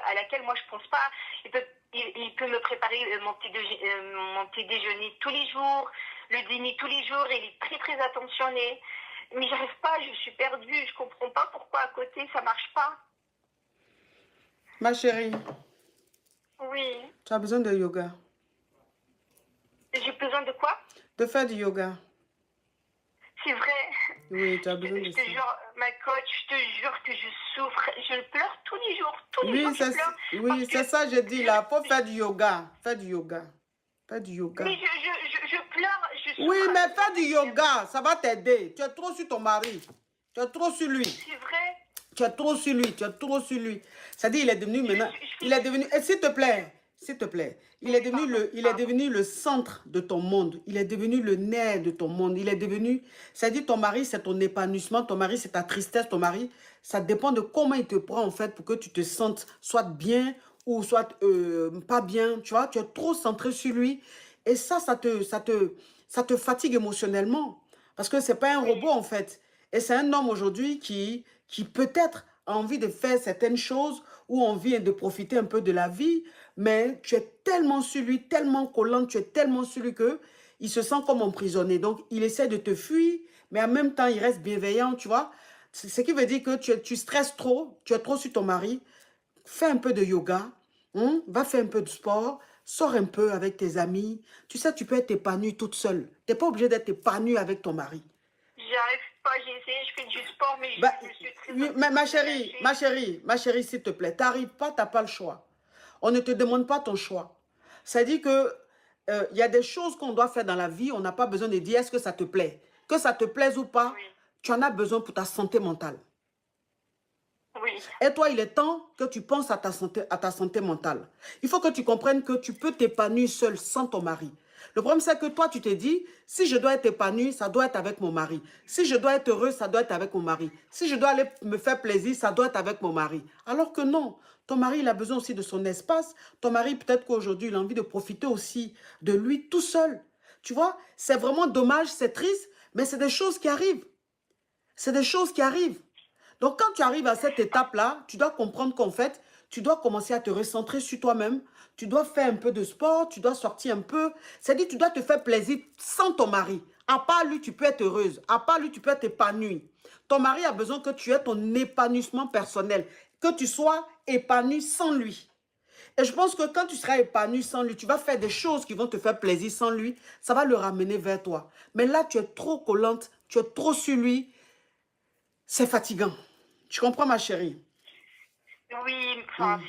à laquelle moi je pense pas. Il peut me préparer mon petit déjeuner tous les jours, le dîner tous les jours, il est très très attentionné. Mais j'arrive pas, je suis perdue, je comprends pas pourquoi à côté ça marche pas. Ma chérie, Oui, tu as besoin de yoga. j'ai besoin de quoi? De faire du yoga. C'est vrai. Oui, tu as besoin de Je te ça. jure, ma coach, je te jure que je souffre. Je pleure tous les jours Oui, je pleure oui, parce que c'est ça, je dis je, là. Faut faire je- du yoga. Faire du yoga. Faire du mais yoga. je pleure, je Oui, souffre. mais faire du yoga, ça va t'aider. Tu es trop sur ton mari. Tu es trop sur lui. C'est vrai. Tu es trop sur lui. Tu es trop sur lui. Ça dit, il est devenu maintenant. Je Il fais est devenu. Et s'il te plaît, Oui, pardon, il est pardon. devenu le centre de ton monde. Il est devenu le nerf de ton monde. Il est devenu. Ça dit, ton mari, c'est ton épanouissement. Ton mari, c'est ta tristesse. Ton mari, ça dépend de comment il te prend, en fait, pour que tu te sentes soit bien ou soit pas bien. Tu vois, tu es trop centré sur lui. Et ça te fatigue émotionnellement. Parce que c'est pas un robot, Oui, en fait. Et c'est un homme aujourd'hui qui peut-être a envie de faire certaines choses ou envie de profiter un peu de la vie, mais tu es tellement sur lui, tellement collant, tu es tellement sur lui que il se sent comme emprisonné. Donc, il essaie de te fuir, mais en même temps, il reste bienveillant, tu vois. Ce qui veut dire que tu stresses trop, tu es trop sur ton mari. Fais un peu de yoga, hein, va faire un peu de sport, sors un peu avec tes amis. Tu sais, tu peux être épanouie toute seule. Tu n'es pas obligé d'être épanouie avec ton mari. j'arrive pas, j'ai essayé, je fais du sport, mais Bah, je suis très oui, en mais train de lâcher. ma chérie, s'il te plaît, t'arrives pas, t'as pas le choix. On ne te demande pas ton choix. Ça dit que il y a des choses qu'on doit faire dans la vie, on n'a pas besoin de dire est-ce que ça te plaît. Que ça te plaise ou pas, Oui, tu en as besoin pour ta santé mentale. oui, Et toi, il est temps que tu penses à ta santé mentale. Il faut que tu comprennes que tu peux t'épanouir seul sans ton mari. Le problème, c'est que toi, tu te dis, si je dois être épanouie, ça doit être avec mon mari. Si je dois être heureuse, ça doit être avec mon mari. Si je dois aller me faire plaisir, ça doit être avec mon mari. Alors que non, ton mari, il a besoin aussi de son espace. Ton mari, peut-être qu'aujourd'hui, il a envie de profiter aussi de lui tout seul. Tu vois, c'est vraiment dommage, c'est triste, mais c'est des choses qui arrivent. C'est des choses qui arrivent. Donc, quand tu arrives à cette étape-là, tu dois comprendre qu'en fait, tu dois commencer à te recentrer sur toi-même. Tu dois faire un peu de sport, tu dois sortir un peu. C'est-à-dire, tu dois te faire plaisir sans ton mari. À part lui, tu peux être heureuse. À part lui, tu peux être épanouie. Ton mari a besoin que tu aies ton épanouissement personnel, que tu sois épanoui sans lui. Et je pense que quand tu seras épanoui sans lui, tu vas faire des choses qui vont te faire plaisir sans lui. Ça va le ramener vers toi. Mais là, tu es trop collante, tu es trop sur lui. C'est fatigant. Tu comprends, ma chérie? oui, enfin, Mm.